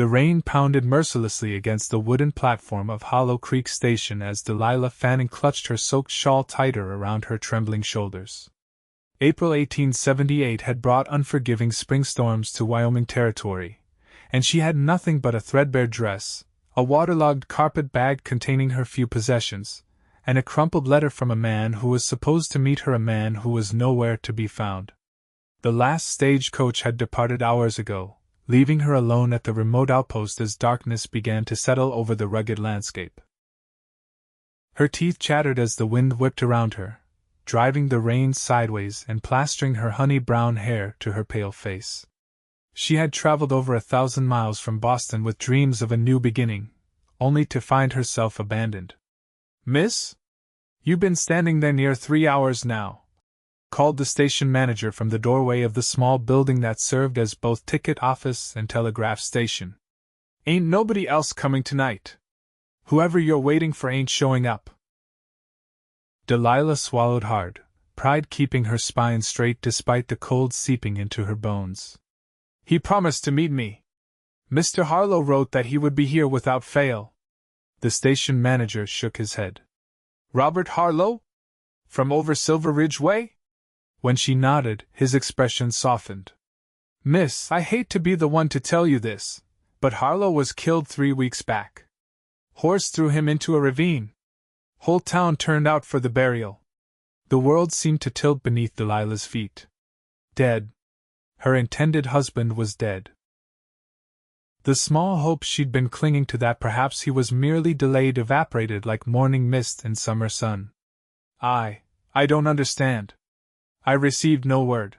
The rain pounded mercilessly against the wooden platform of Hollow Creek Station as Delilah Fanning clutched her soaked shawl tighter around her trembling shoulders. April 1878 had brought unforgiving spring storms to Wyoming territory, and she had nothing but a threadbare dress, a waterlogged carpet bag containing her few possessions, and a crumpled letter from a man who was supposed to meet her, a man who was nowhere to be found. The last stagecoach had departed hours ago, leaving her alone at the remote outpost as darkness began to settle over the rugged landscape. Her teeth chattered as the wind whipped around her, driving the rain sideways and plastering her honey-brown hair to her pale face. She had traveled over 1,000 miles from Boston with dreams of a new beginning, only to find herself abandoned. "Miss? You've been standing there near 3 hours now," called the station manager from the doorway of the small building that served as both ticket office and telegraph station. "Ain't nobody else coming tonight? Whoever you're waiting for ain't showing up." Delilah swallowed hard, pride keeping her spine straight despite the cold seeping into her bones. "He promised to meet me. Mr. Harlow wrote that he would be here without fail." The station manager shook his head. "Robert Harlow? From over Silver Ridge way?" When she nodded, his expression softened. "Miss, I hate to be the one to tell you this, but Harlow was killed 3 weeks back. Horse threw him into a ravine. Whole town turned out for the burial." The world seemed to tilt beneath Delilah's feet. Dead. Her intended husband was dead. The small hope she'd been clinging to that perhaps he was merely delayed evaporated like morning mist in summer sun. I don't understand. I received no word."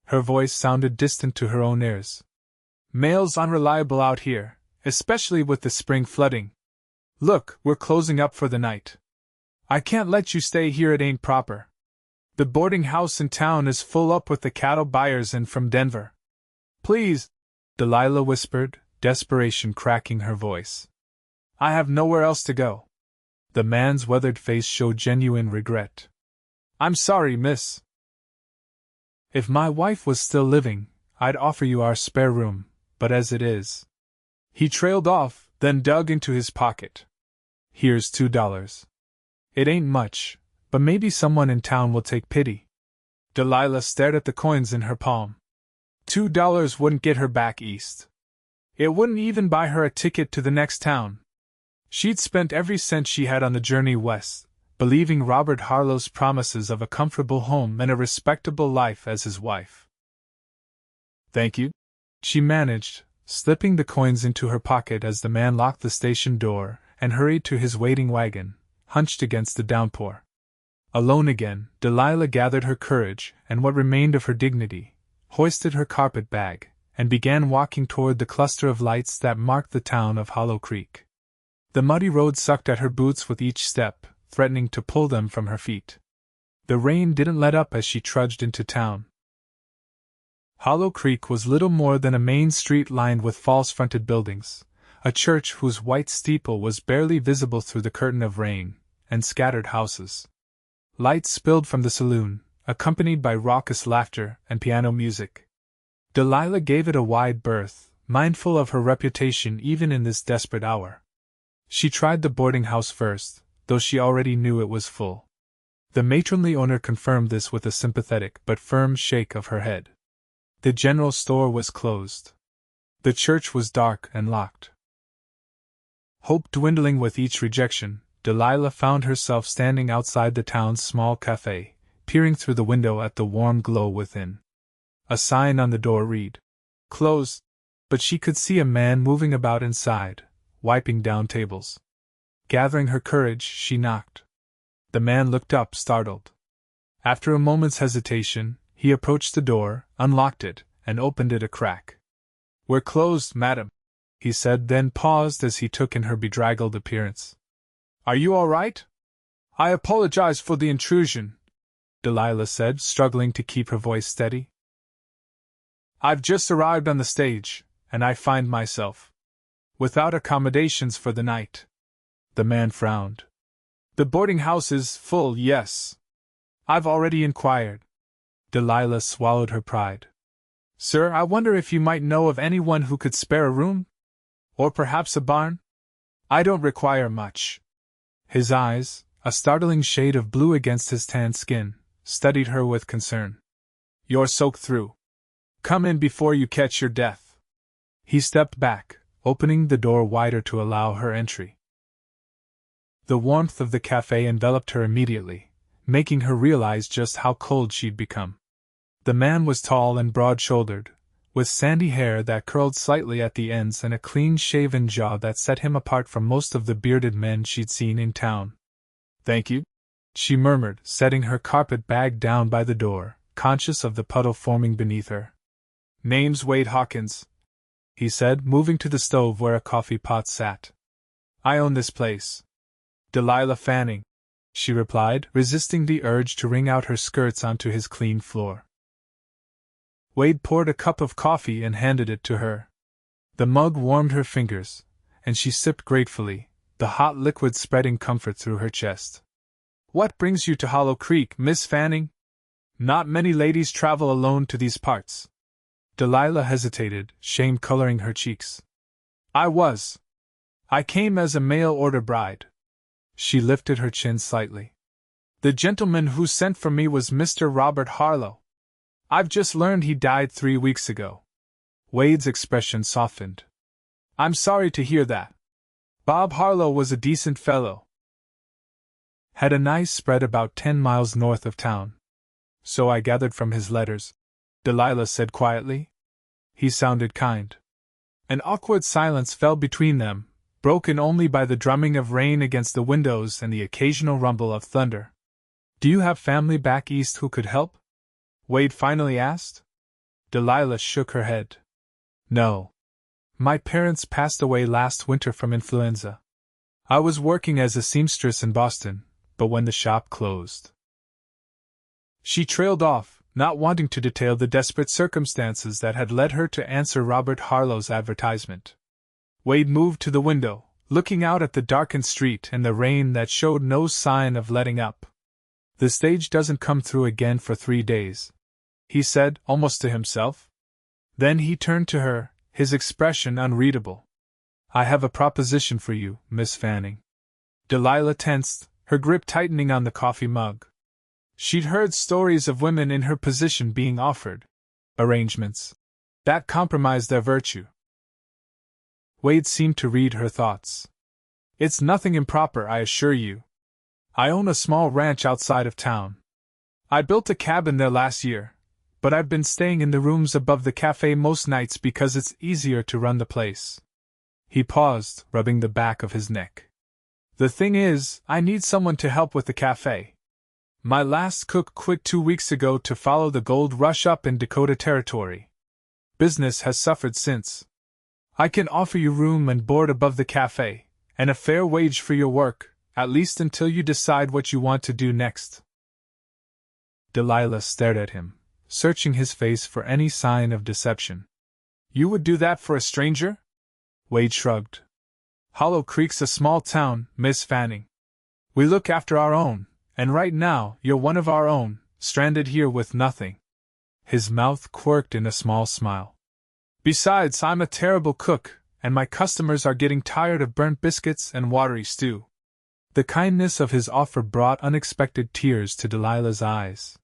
Her voice sounded distant to her own ears. "Mail's unreliable out here, especially with the spring flooding. Look, we're closing up for the night. I can't let you stay here, it ain't proper. The boarding house in town is full up with the cattle buyers in from Denver. Please," Delilah whispered, desperation cracking her voice. "I have nowhere else to go." The man's weathered face showed genuine regret. "I'm sorry, miss. If my wife was still living, I'd offer you our spare room, but as it is—" He trailed off, then dug into his pocket. "Here's $2. It ain't much, but maybe someone in town will take pity." Delilah stared at the coins in her palm. $2 wouldn't get her back east. It wouldn't even buy her a ticket to the next town. She'd spent every cent she had on the journey west, believing Robert Harlow's promises of a comfortable home and a respectable life as his wife. "Thank you," she managed, slipping the coins into her pocket as the man locked the station door and hurried to his waiting wagon, hunched against the downpour. Alone again, Delilah gathered her courage and what remained of her dignity, hoisted her carpet bag, and began walking toward the cluster of lights that marked the town of Hollow Creek. The muddy road sucked at her boots with each step, threatening to pull them from her feet. The rain didn't let up as she trudged into town. Hollow Creek was little more than a main street lined with false-fronted buildings, a church whose white steeple was barely visible through the curtain of rain, and scattered houses. Lights spilled from the saloon, accompanied by raucous laughter and piano music. Delilah gave it a wide berth, mindful of her reputation even in this desperate hour. She tried the boarding house first, though she already knew it was full. The matronly owner confirmed this with a sympathetic but firm shake of her head. The general store was closed. The church was dark and locked. Hope dwindling with each rejection, Delilah found herself standing outside the town's small café, peering through the window at the warm glow within. A sign on the door read, "Closed," but she could see a man moving about inside, wiping down tables. Gathering her courage, she knocked. The man looked up, startled. After a moment's hesitation, he approached the door, unlocked it, and opened it a crack. "We're closed, madam," he said, then paused as he took in her bedraggled appearance. "Are you all right?" "I apologize for the intrusion," Delilah said, struggling to keep her voice steady. "I've just arrived on the stage, and I find myself without accommodations for the night." The man frowned. "The boarding house is full, yes. I've already inquired." Delilah swallowed her pride. "Sir, I wonder if you might know of anyone who could spare a room?" Or perhaps a barn? I don't require much. His eyes, a startling shade of blue against his tan skin, studied her with concern. You're soaked through. Come in before you catch your death. He stepped back, opening the door wider to allow her entry. The warmth of the café enveloped her immediately, making her realize just how cold she'd become. The man was tall and broad-shouldered, with sandy hair that curled slightly at the ends and a clean-shaven jaw that set him apart from most of the bearded men she'd seen in town. Thank you, she murmured, setting her carpet bag down by the door, conscious of the puddle forming beneath her. Name's Wade Hawkins, he said, moving to the stove where a coffee pot sat. I own this place. Delilah Fanning, she replied, resisting the urge to wring out her skirts onto his clean floor. Wade poured a cup of coffee and handed it to her. The mug warmed her fingers, and she sipped gratefully, the hot liquid spreading comfort through her chest. What brings you to Hollow Creek, Miss Fanning? Not many ladies travel alone to these parts. Delilah hesitated, shame coloring her cheeks. I came as a mail-order bride. She lifted her chin slightly. The gentleman who sent for me was Mr. Robert Harlow. I've just learned he died 3 weeks ago. Wade's expression softened. I'm sorry to hear that. Bob Harlow was a decent fellow. Had a nice spread about 10 miles north of town. So I gathered from his letters, Delilah said quietly. He sounded kind. An awkward silence fell between them, broken only by the drumming of rain against the windows and the occasional rumble of thunder. Do you have family back east who could help? Wade finally asked. Delilah shook her head. No. My parents passed away last winter from influenza. I was working as a seamstress in Boston, but when the shop closed. She trailed off, not wanting to detail the desperate circumstances that had led her to answer Robert Harlow's advertisement. Wade moved to the window, looking out at the darkened street and the rain that showed no sign of letting up. The stage doesn't come through again for 3 days, he said, almost to himself. Then he turned to her, his expression unreadable. I have a proposition for you, Miss Fanning. Delilah tensed, her grip tightening on the coffee mug. She'd heard stories of women in her position being offered arrangements that compromised their virtue. Wade seemed to read her thoughts. It's nothing improper, I assure you. I own a small ranch outside of town. I built a cabin there last year, but I've been staying in the rooms above the café most nights because it's easier to run the place. He paused, rubbing the back of his neck. The thing is, I need someone to help with the café. My last cook quit 2 weeks ago to follow the gold rush up in Dakota Territory. Business has suffered since. I can offer you room and board above the café, and a fair wage for your work, at least until you decide what you want to do next. Delilah stared at him, searching his face for any sign of deception. You would do that for a stranger? Wade shrugged. Hollow Creek's a small town, Miss Fanning. We look after our own, and right now you're one of our own, stranded here with nothing. His mouth quirked in a small smile. Besides, I'm a terrible cook, and my customers are getting tired of burnt biscuits and watery stew. The kindness of his offer brought unexpected tears to Delilah's eyes.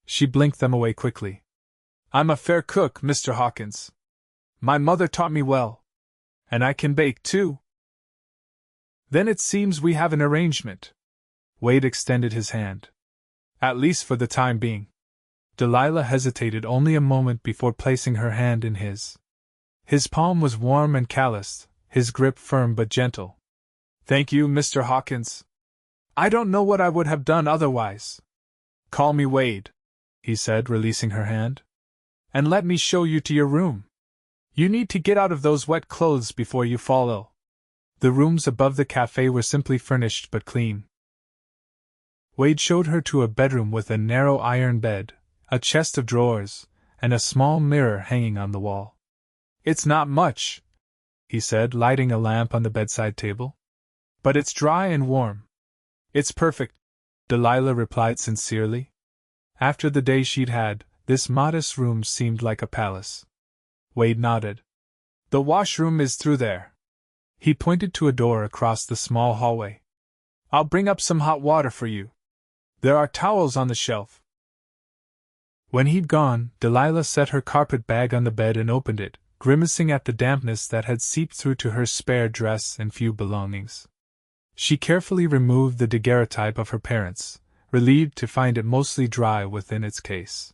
She blinked them away quickly. I'm a fair cook, Mr. Hawkins. My mother taught me well. And I can bake, too. Then it seems we have an arrangement. Wade extended his hand. At least for the time being. Delilah hesitated only a moment before placing her hand in his. His palm was warm and calloused, his grip firm but gentle. Thank you, Mr. Hawkins. I don't know what I would have done otherwise. Call me Wade, he said, releasing her hand. And let me show you to your room. You need to get out of those wet clothes before you fall ill. The rooms above the café were simply furnished but clean. Wade showed her to a bedroom with a narrow iron bed, a chest of drawers, and a small mirror hanging on the wall. It's not much, he said, lighting a lamp on the bedside table. But it's dry and warm. It's perfect, Delilah replied sincerely. After the day she'd had, this modest room seemed like a palace. Wade nodded. The washroom is through there. He pointed to a door across the small hallway. I'll bring up some hot water for you. There are towels on the shelf. When he'd gone, Delilah set her carpet bag on the bed and opened it, grimacing at the dampness that had seeped through to her spare dress and few belongings. She carefully removed the daguerreotype of her parents, relieved to find it mostly dry within its case.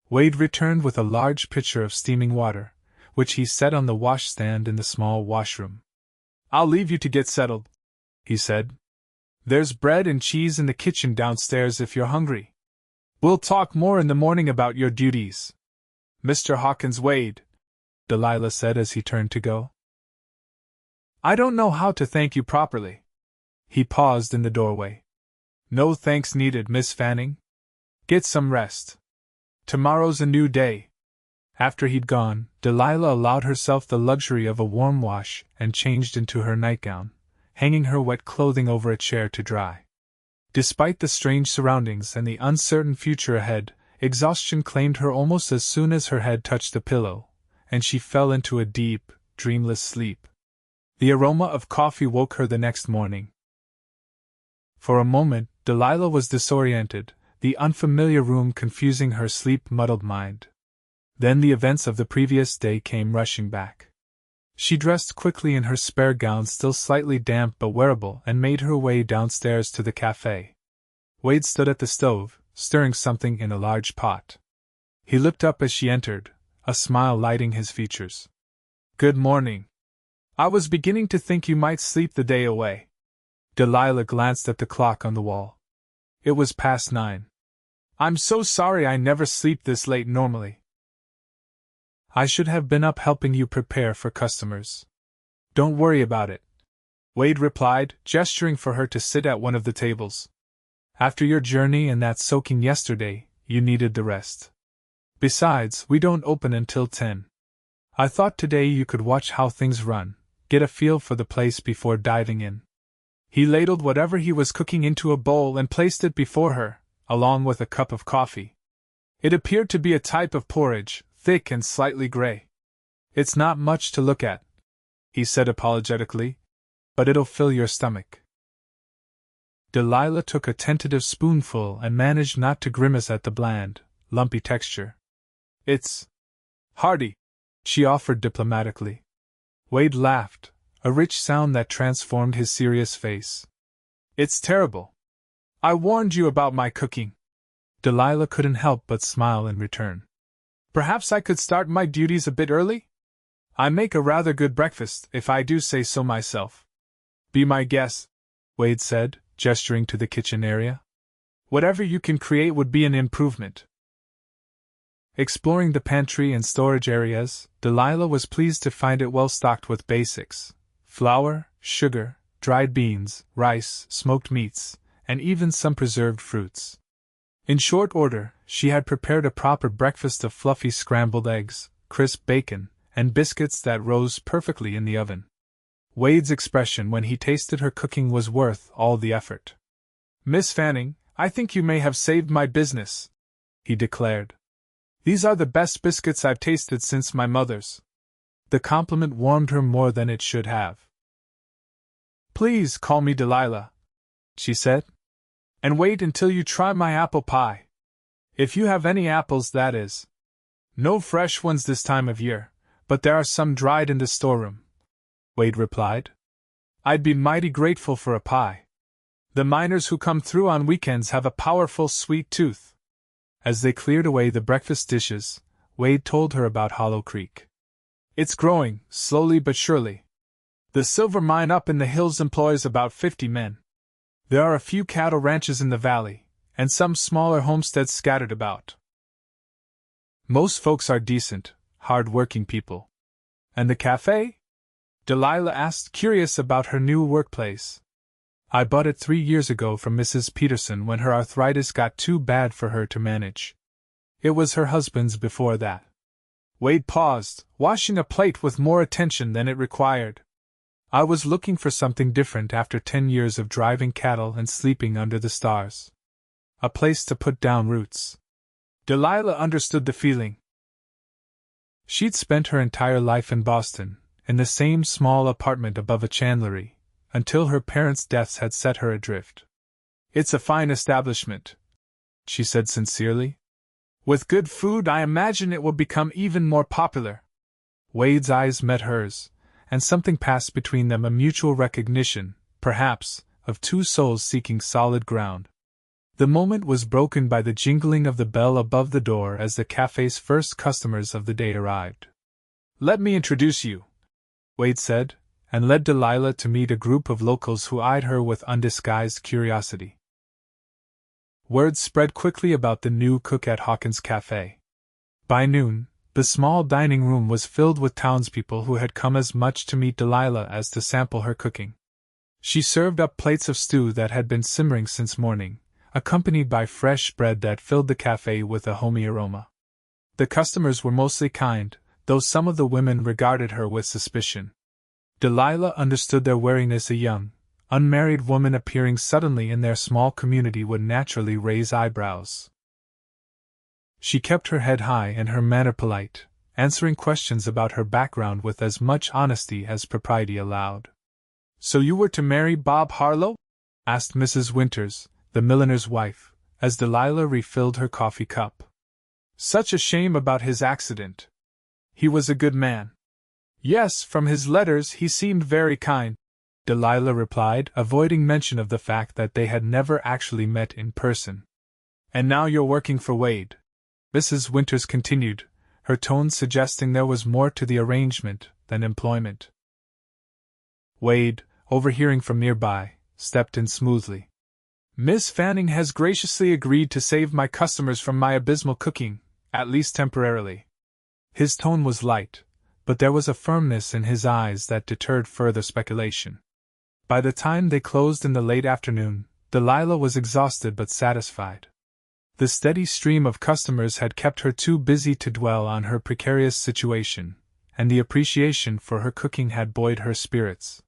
Wade returned with a large pitcher of steaming water, which he set on the washstand in the small washroom. I'll leave you to get settled, he said. There's bread and cheese in the kitchen downstairs if you're hungry. We'll talk more in the morning about your duties. Mr. Hawkins. Wade, Delilah said as he turned to go. I don't know how to thank you properly. He paused in the doorway. No thanks needed, Miss Fanning. Get some rest. Tomorrow's a new day. After he'd gone, Delilah allowed herself the luxury of a warm wash and changed into her nightgown, hanging her wet clothing over a chair to dry. Despite the strange surroundings and the uncertain future ahead, exhaustion claimed her almost as soon as her head touched the pillow, and she fell into a deep, dreamless sleep. The aroma of coffee woke her the next morning. For a moment, Delilah was disoriented, the unfamiliar room confusing her sleep-muddled mind. Then the events of the previous day came rushing back. She dressed quickly in her spare gown, still slightly damp but wearable, and made her way downstairs to the café. Wade stood at the stove, stirring something in a large pot. He looked up as she entered, a smile lighting his features. Good morning. I was beginning to think you might sleep the day away. Delilah glanced at the clock on the wall. It was past 9. I'm so sorry I never sleep this late normally. I should have been up helping you prepare for customers. Don't worry about it, Wade replied, gesturing for her to sit at one of the tables. After your journey and that soaking yesterday, you needed the rest. Besides, we don't open until 10. I thought today you could watch how things run, get a feel for the place before diving in. He ladled whatever he was cooking into a bowl and placed it before her, along with a cup of coffee. It appeared to be a type of porridge, thick and slightly gray. It's not much to look at, he said apologetically, but it'll fill your stomach. Delilah took a tentative spoonful and managed not to grimace at the bland, lumpy texture. It's hearty, she offered diplomatically. Wade laughed, a rich sound that transformed his serious face. It's terrible. I warned you about my cooking. Delilah couldn't help but smile in return. Perhaps I could start my duties a bit early? I make a rather good breakfast, if I do say so myself. Be my guest, Wade said, gesturing to the kitchen area. Whatever you can create would be an improvement. Exploring the pantry and storage areas, Delilah was pleased to find it well stocked with basics: flour, sugar, dried beans, rice, smoked meats, and even some preserved fruits. In short order, she had prepared a proper breakfast of fluffy scrambled eggs, crisp bacon, and biscuits that rose perfectly in the oven. Wade's expression when he tasted her cooking was worth all the effort. Miss Fanning, I think you may have saved my business, he declared. These are the best biscuits I've tasted since my mother's. The compliment warmed her more than it should have. Please call me Delilah, she said. And wait until you try my apple pie. If you have any apples, that is. No fresh ones this time of year, but there are some dried in the storeroom, Wade replied. I'd be mighty grateful for a pie. The miners who come through on weekends have a powerful sweet tooth. As they cleared away the breakfast dishes, Wade told her about Hollow Creek. It's growing, slowly but surely. The silver mine up in the hills employs about 50 men. There are a few cattle ranches in the valley, and some smaller homesteads scattered about. Most folks are decent, hard-working people. And the café? Delilah asked, curious about her new workplace. I bought it 3 years ago from Mrs. Peterson when her arthritis got too bad for her to manage. It was her husband's before that. Wade paused, washing a plate with more attention than it required. I was looking for something different after 10 years of driving cattle and sleeping under the stars. A place to put down roots. Delilah understood the feeling. She'd spent her entire life in Boston, in the same small apartment above a chandlery, until her parents' deaths had set her adrift. "It's a fine establishment," she said sincerely. "With good food, I imagine it will become even more popular." Wade's eyes met hers, and something passed between them, a mutual recognition, perhaps, of two souls seeking solid ground. The moment was broken by the jingling of the bell above the door as the cafe's first customers of the day arrived. "Let me introduce you," Wade said, and led Delilah to meet a group of locals who eyed her with undisguised curiosity. Word spread quickly about the new cook at Hawkins' Café. By noon, the small dining room was filled with townspeople who had come as much to meet Delilah as to sample her cooking. She served up plates of stew that had been simmering since morning, accompanied by fresh bread that filled the café with a homey aroma. The customers were mostly kind, though some of the women regarded her with suspicion. Delilah understood their wariness. A young, unmarried woman appearing suddenly in their small community would naturally raise eyebrows. She kept her head high and her manner polite, answering questions about her background with as much honesty as propriety allowed. "So you were to marry Bob Harlow?" asked Mrs. Winters, the milliner's wife, as Delilah refilled her coffee cup. "Such a shame about his accident. He was a good man." "Yes, from his letters he seemed very kind," Delilah replied, avoiding mention of the fact that they had never actually met in person. "And now you're working for Wade," Mrs. Winters continued, her tone suggesting there was more to the arrangement than employment. Wade, overhearing from nearby, stepped in smoothly. "Miss Fanning has graciously agreed to save my customers from my abysmal cooking, at least temporarily." His tone was light, but there was a firmness in his eyes that deterred further speculation. By the time they closed in the late afternoon, Delilah was exhausted but satisfied. The steady stream of customers had kept her too busy to dwell on her precarious situation, and the appreciation for her cooking had buoyed her spirits.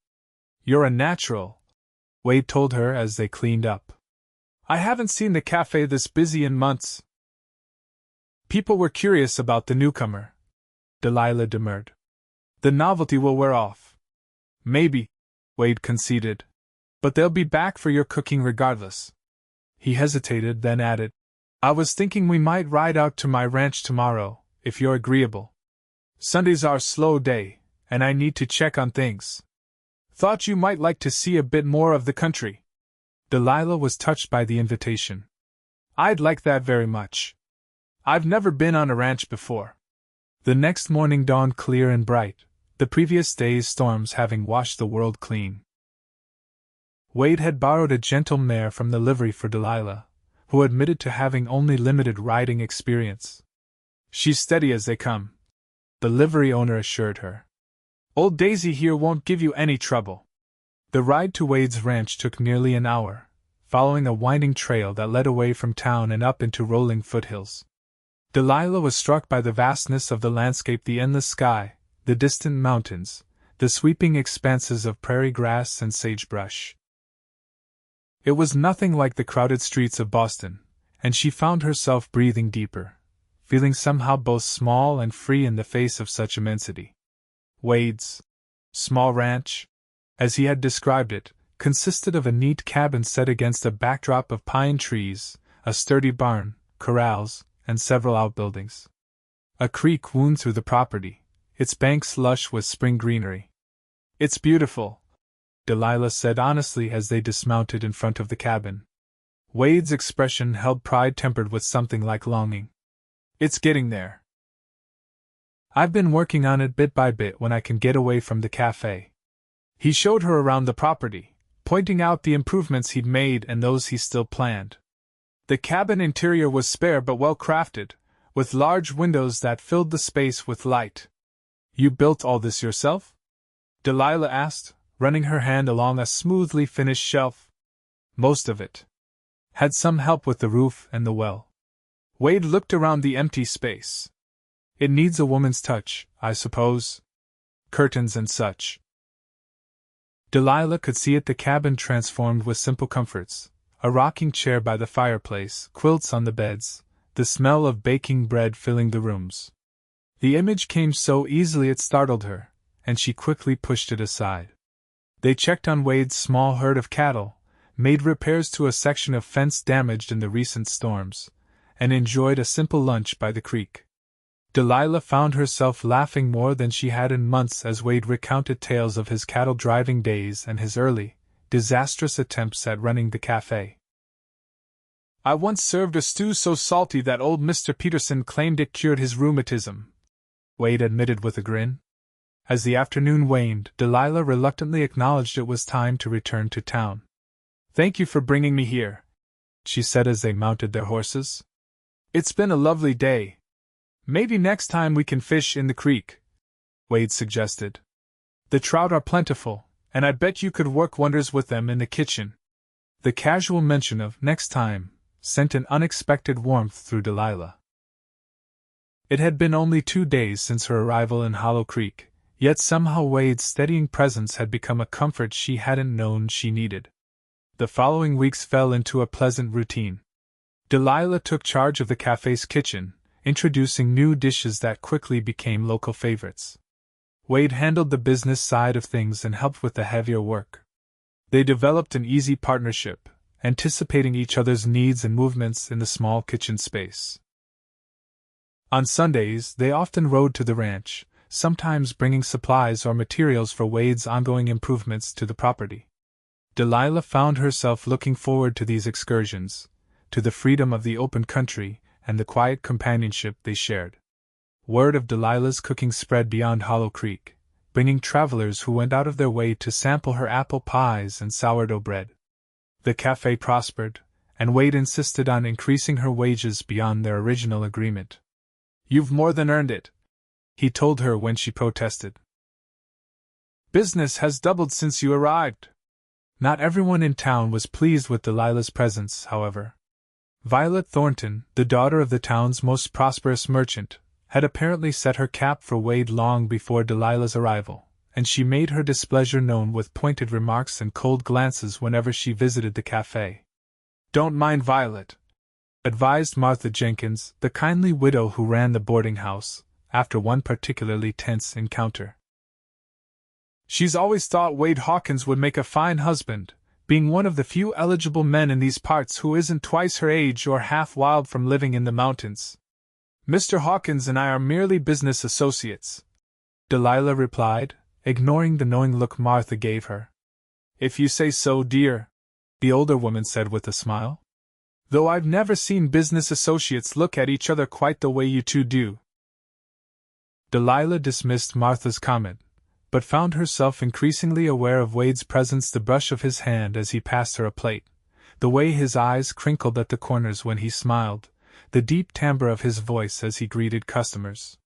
"You're a natural," Wade told her as they cleaned up. "I haven't seen the cafe this busy in months." People were curious about the newcomer, Delilah demurred. "The novelty will wear off." "Maybe," Wade conceded. "But they'll be back for your cooking regardless." He hesitated, then added, "I was thinking we might ride out to my ranch tomorrow, if you're agreeable. Sunday's our slow day, and I need to check on things. Thought you might like to see a bit more of the country." Delilah was touched by the invitation. "I'd like that very much. I've never been on a ranch before." The next morning dawned clear and bright, the previous day's storms having washed the world clean. Wade had borrowed a gentle mare from the livery for Delilah, who admitted to having only limited riding experience. "She's steady as they come," the livery owner assured her. "Old Daisy here won't give you any trouble." The ride to Wade's ranch took nearly an hour, following a winding trail that led away from town and up into rolling foothills. Delilah was struck by the vastness of the landscape, the endless sky, the distant mountains, the sweeping expanses of prairie grass and sagebrush. It was nothing like the crowded streets of Boston, and she found herself breathing deeper, feeling somehow both small and free in the face of such immensity. Wade's small ranch, as he had described it, consisted of a neat cabin set against a backdrop of pine trees, a sturdy barn, corrals, and several outbuildings. A creek wound through the property, its banks lush with spring greenery. "It's beautiful," Delilah said honestly as they dismounted in front of the cabin. Wade's expression held pride tempered with something like longing. "It's getting there. I've been working on it bit by bit when I can get away from the cafe." He showed her around the property, pointing out the improvements he'd made and those he still planned. The cabin interior was spare but well crafted, with large windows that filled the space with light. "You built all this yourself?" Delilah asked, running her hand along a smoothly finished shelf. "Most of it. Had some help with the roof and the well." Wade looked around the empty space. "It needs a woman's touch, I suppose. Curtains and such." Delilah could see it, the cabin transformed with simple comforts, a rocking chair by the fireplace, quilts on the beds, the smell of baking bread filling the rooms. The image came so easily it startled her, and she quickly pushed it aside. They checked on Wade's small herd of cattle, made repairs to a section of fence damaged in the recent storms, and enjoyed a simple lunch by the creek. Delilah found herself laughing more than she had in months as Wade recounted tales of his cattle driving days and his early, disastrous attempts at running the café. "I once served a stew so salty that old Mr. Peterson claimed it cured his rheumatism," Wade admitted with a grin. As the afternoon waned, Delilah reluctantly acknowledged it was time to return to town. "Thank you for bringing me here," she said as they mounted their horses. "It's been a lovely day. Maybe next time we can fish in the creek," Wade suggested. "The trout are plentiful, and I bet you could work wonders with them in the kitchen." The casual mention of "next time" sent an unexpected warmth through Delilah. It had been only 2 days since her arrival in Hollow Creek, yet somehow Wade's steadying presence had become a comfort she hadn't known she needed. The following weeks fell into a pleasant routine. Delilah took charge of the café's kitchen, introducing new dishes that quickly became local favorites. Wade handled the business side of things and helped with the heavier work. They developed an easy partnership, anticipating each other's needs and movements in the small kitchen space. On Sundays, they often rode to the ranch, sometimes bringing supplies or materials for Wade's ongoing improvements to the property. Delilah found herself looking forward to these excursions, to the freedom of the open country and the quiet companionship they shared. Word of Delilah's cooking spread beyond Hollow Creek, bringing travelers who went out of their way to sample her apple pies and sourdough bread. The café prospered, and Wade insisted on increasing her wages beyond their original agreement. "You've more than earned it," he told her when she protested. "Business has doubled since you arrived." Not everyone in town was pleased with Delilah's presence, however. Violet Thornton, the daughter of the town's most prosperous merchant, had apparently set her cap for Wade long before Delilah's arrival, and she made her displeasure known with pointed remarks and cold glances whenever she visited the café. "Don't mind Violet," advised Martha Jenkins, the kindly widow who ran the boarding house, after one particularly tense encounter. "She's always thought Wade Hawkins would make a fine husband, being one of the few eligible men in these parts who isn't twice her age or half wild from living in the mountains. Mr. Hawkins and I are merely business associates," Delilah replied, ignoring the knowing look Martha gave her. "If you say so, dear," the older woman said with a smile. "Though I've never seen business associates look at each other quite the way you two do." Delilah dismissed Martha's comment, but found herself increasingly aware of Wade's presence, the brush of his hand as he passed her a plate, the way his eyes crinkled at the corners when he smiled, the deep timbre of his voice as he greeted customers.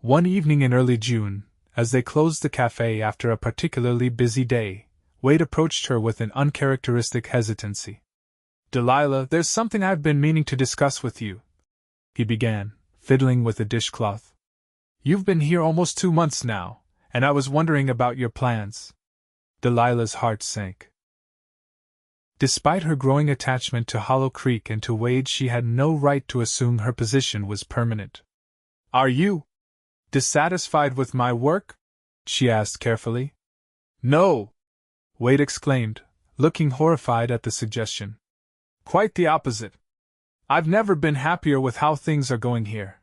One evening in early June, as they closed the café after a particularly busy day, Wade approached her with an uncharacteristic hesitancy. "Delilah, there's something I've been meaning to discuss with you," he began, fiddling with a dishcloth. "You've been here almost 2 months now, and I was wondering about your plans." Delilah's heart sank. Despite her growing attachment to Hollow Creek and to Wade, she had no right to assume her position was permanent. "Are you dissatisfied with my work?" she asked carefully. "No!" Wade exclaimed, looking horrified at the suggestion. "Quite the opposite. I've never been happier with how things are going here."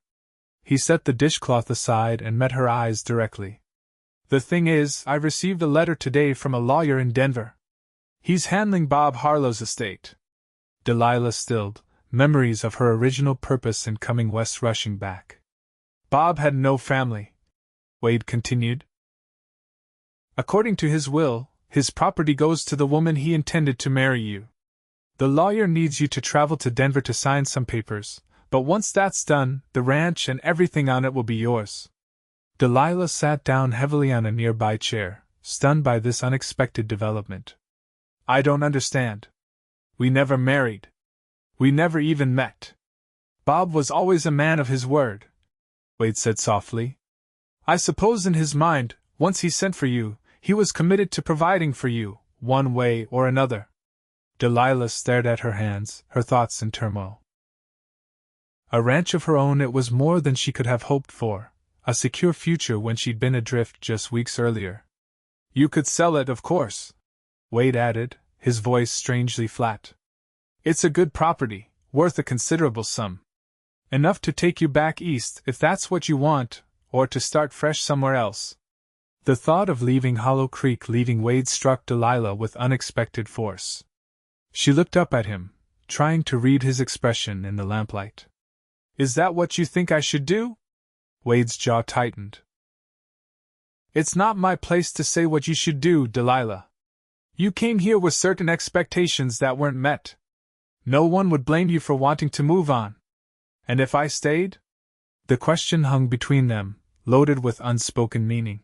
He set the dishcloth aside and met her eyes directly. "The thing is, I received a letter today from a lawyer in Denver. He's handling Bob Harlow's estate." Delilah stilled, memories of her original purpose in coming west rushing back. "Bob had no family," Wade continued. "According to his will, his property goes to the woman he intended to marry you. The lawyer needs you to travel to Denver to sign some papers, but once that's done, the ranch and everything on it will be yours." Delilah sat down heavily on a nearby chair, stunned by this unexpected development. "I don't understand. We never married. We never even met." "Bob was always a man of his word," Wade said softly. "I suppose in his mind, once he sent for you, he was committed to providing for you, one way or another." Delilah stared at her hands, her thoughts in turmoil. A ranch of her own, it was more than she could have hoped for, a secure future when she'd been adrift just weeks earlier. You could sell it, of course, Wade added, his voice strangely flat. It's a good property, worth a considerable sum. Enough to take you back east if that's what you want, or to start fresh somewhere else. The thought of leaving Hollow Creek, leaving Wade, struck Delilah with unexpected force. She looked up at him, trying to read his expression in the lamplight. Is that what you think I should do? Wade's jaw tightened. It's not my place to say what you should do, Delilah. You came here with certain expectations that weren't met. No one would blame you for wanting to move on. And if I stayed? The question hung between them, loaded with unspoken meaning.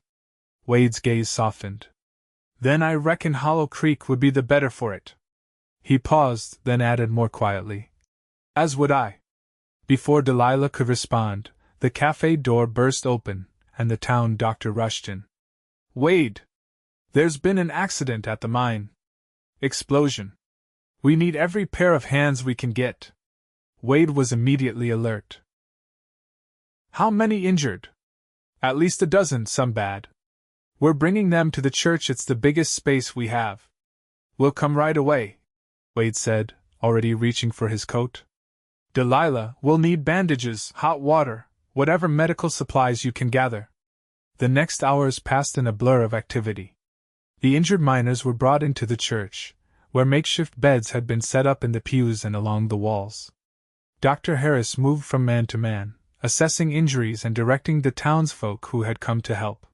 Wade's gaze softened. Then I reckon Hollow Creek would be the better for it. He paused, then added more quietly. As would I. Before Delilah could respond, the café door burst open, and the town doctor rushed in. Wade! There's been an accident at the mine. Explosion. We need every pair of hands we can get. Wade was immediately alert. How many injured? At least a dozen, some bad. We're bringing them to the church, it's the biggest space we have. We'll come right away, Wade said, already reaching for his coat. Delilah, we'll need bandages, hot water, whatever medical supplies you can gather. The next hours passed in a blur of activity. The injured miners were brought into the church, where makeshift beds had been set up in the pews and along the walls. Dr. Harris moved from man to man, assessing injuries and directing the townsfolk who had come to help.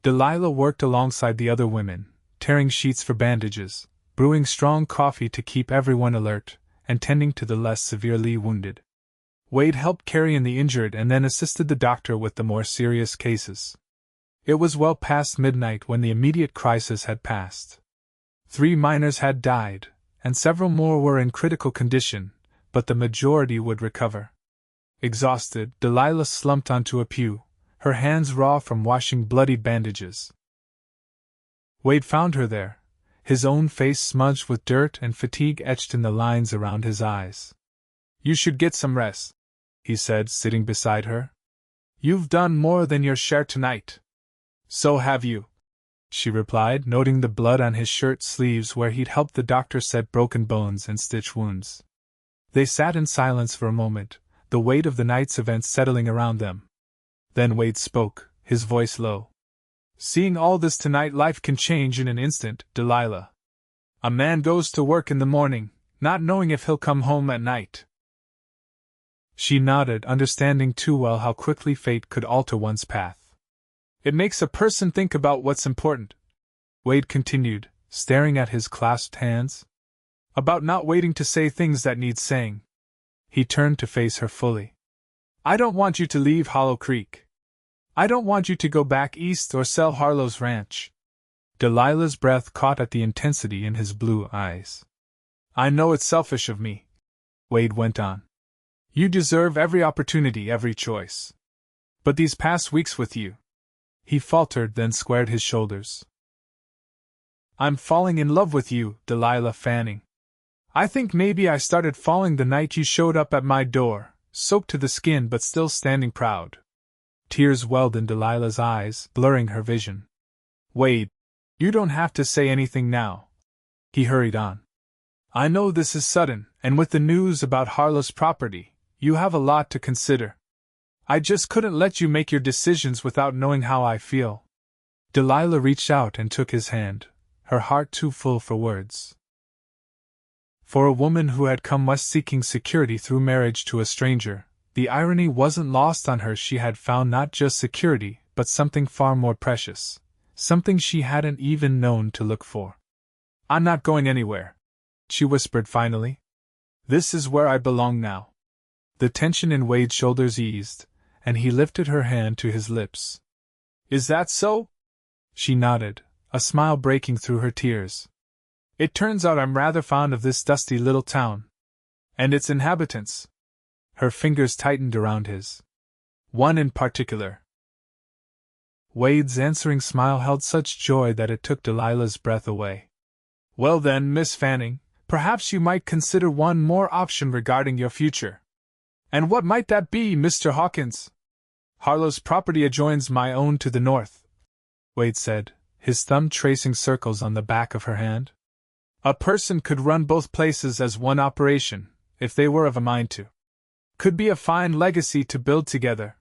Delilah worked alongside the other women, tearing sheets for bandages, brewing strong coffee to keep everyone alert, and tending to the less severely wounded. Wade helped carry in the injured and then assisted the doctor with the more serious cases. It was well past midnight when the immediate crisis had passed. 3 miners had died, and several more were in critical condition, but the majority would recover. Exhausted, Delilah slumped onto a pew, her hands raw from washing bloody bandages. Wade found her there, his own face smudged with dirt and fatigue etched in the lines around his eyes. You should get some rest, he said, sitting beside her. You've done more than your share tonight. So have you, she replied, noting the blood on his shirt sleeves where he'd helped the doctor set broken bones and stitch wounds. They sat in silence for a moment, the weight of the night's events settling around them. Then Wade spoke, his voice low. Seeing all this tonight, life can change in an instant, Delilah. A man goes to work in the morning, not knowing if he'll come home at night. She nodded, understanding too well how quickly fate could alter one's path. It makes a person think about what's important, Wade continued, staring at his clasped hands. About not waiting to say things that need saying. He turned to face her fully. I don't want you to leave Hollow Creek. I don't want you to go back east or sell Harlow's ranch. Delilah's breath caught at the intensity in his blue eyes. I know it's selfish of me, Wade went on. You deserve every opportunity, every choice. But these past weeks with you... He faltered, then squared his shoulders. I'm falling in love with you, Delilah Fanning. I think maybe I started falling the night you showed up at my door, soaked to the skin but still standing proud. Tears welled in Delilah's eyes, blurring her vision. Wade, you don't have to say anything now. He hurried on. I know this is sudden, and with the news about Harlow's property, you have a lot to consider. I just couldn't let you make your decisions without knowing how I feel. Delilah reached out and took his hand, her heart too full for words. For a woman who had come west seeking security through marriage to a stranger, the irony wasn't lost on her. She had found not just security, but something far more precious, something she hadn't even known to look for. I'm not going anywhere, she whispered finally. This is where I belong now. The tension in Wade's shoulders eased, and he lifted her hand to his lips. Is that so? She nodded, a smile breaking through her tears. It turns out I'm rather fond of this dusty little town. And its inhabitants. Her fingers tightened around his. One in particular. Wade's answering smile held such joy that it took Delilah's breath away. Well then, Miss Fanning, perhaps you might consider one more option regarding your future. And what might that be, Mr. Hawkins? Harlow's property adjoins my own to the north, Wade said, his thumb tracing circles on the back of her hand. A person could run both places as one operation, if they were of a mind to. Could be a fine legacy to build together.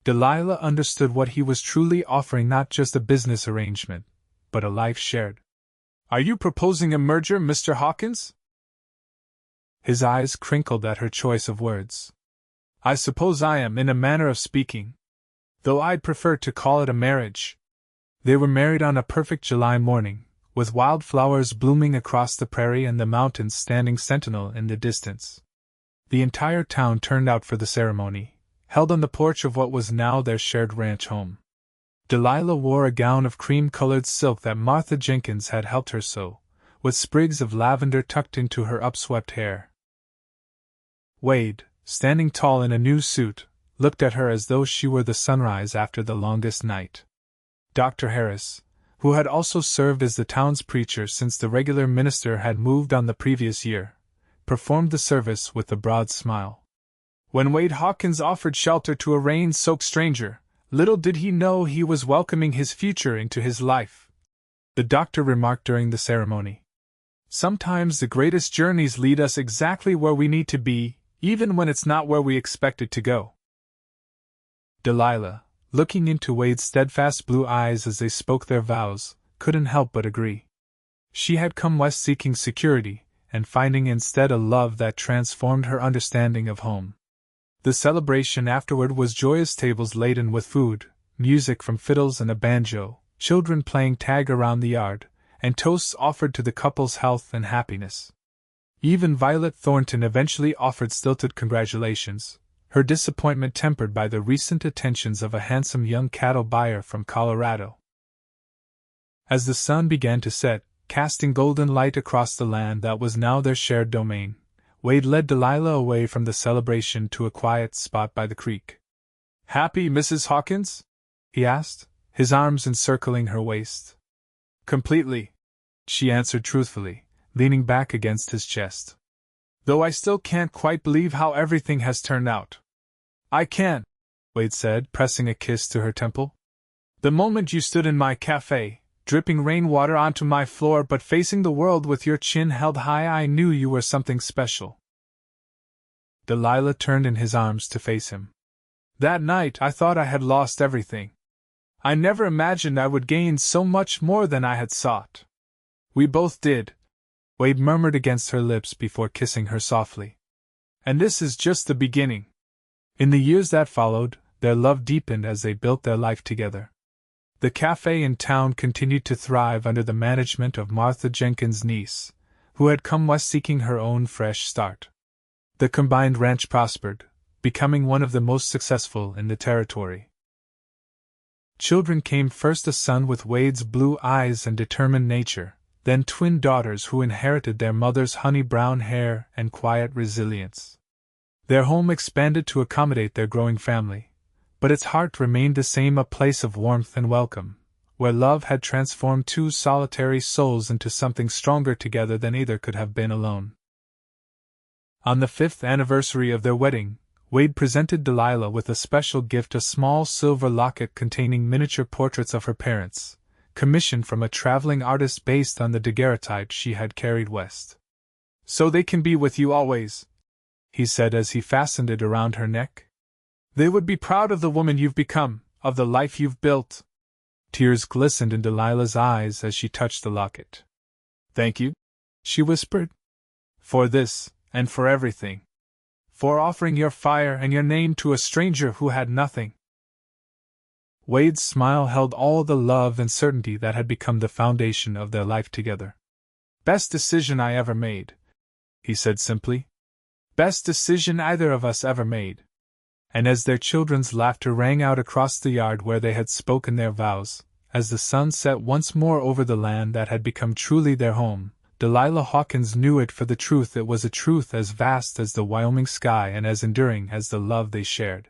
Delilah understood what he was truly offering, not just a business arrangement, but a life shared. Are you proposing a merger, Mr. Hawkins? His eyes crinkled at her choice of words. I suppose I am, in a manner of speaking. Though I'd prefer to call it a marriage. They were married on a perfect July morning, with wildflowers blooming across the prairie and the mountains standing sentinel in the distance. The entire town turned out for the ceremony, held on the porch of what was now their shared ranch home. Delilah wore a gown of cream-colored silk that Martha Jenkins had helped her sew, with sprigs of lavender tucked into her upswept hair. Wade, standing tall in a new suit, looked at her as though she were the sunrise after the longest night. Dr. Harris, who had also served as the town's preacher since the regular minister had moved on the previous year, performed the service with a broad smile. When Wade Hawkins offered shelter to a rain-soaked stranger, little did he know he was welcoming his future into his life, the doctor remarked during the ceremony. Sometimes the greatest journeys lead us exactly where we need to be, even when it's not where we expect it to go. Delilah, looking into Wade's steadfast blue eyes as they spoke their vows, couldn't help but agree. She had come west seeking security, and finding instead a love that transformed her understanding of home. The celebration afterward was joyous tables laden with food, music from fiddles and a banjo, children playing tag around the yard, and toasts offered to the couple's health and happiness. Even Violet Thornton eventually offered stilted congratulations, her disappointment tempered by the recent attentions of a handsome young cattle buyer from Colorado. As the sun began to set, casting golden light across the land that was now their shared domain, Wade led Delilah away from the celebration to a quiet spot by the creek. "Happy, Mrs. Hawkins?" he asked, his arms encircling her waist. "Completely," she answered truthfully, leaning back against his chest. "Though I still can't quite believe how everything has turned out." "I can," Wade said, pressing a kiss to her temple. "The moment you stood in my café, dripping rainwater onto my floor but facing the world with your chin held high, I knew you were something special." Delilah turned in his arms to face him. "That night I thought I had lost everything. I never imagined I would gain so much more than I had sought." "We both did," Wade murmured against her lips before kissing her softly. "And this is just the beginning." In the years that followed, their love deepened as they built their life together. The cafe in town continued to thrive under the management of Martha Jenkins' niece, who had come west seeking her own fresh start. The combined ranch prospered, becoming one of the most successful in the territory. Children came, first a son with Wade's blue eyes and determined nature, then twin daughters who inherited their mother's honey-brown hair and quiet resilience. Their home expanded to accommodate their growing family, but its heart remained the same, a place of warmth and welcome, where love had transformed two solitary souls into something stronger together than either could have been alone. On the 5th anniversary of their wedding, Wade presented Delilah with a special gift, a small silver locket containing miniature portraits of her parents, commissioned from a traveling artist based on the daguerreotype she had carried west. "So they can be with you always," he said as he fastened it around her neck. "They would be proud of the woman you've become, of the life you've built." Tears glistened in Delilah's eyes as she touched the locket. "Thank you," she whispered. "For this, and for everything. For offering your fire and your name to a stranger who had nothing." Wade's smile held all the love and certainty that had become the foundation of their life together. "Best decision I ever made," he said simply. "Best decision either of us ever made." And as their children's laughter rang out across the yard where they had spoken their vows, as the sun set once more over the land that had become truly their home, Delilah Hawkins knew it for the truth. It was a truth as vast as the Wyoming sky and as enduring as the love they shared.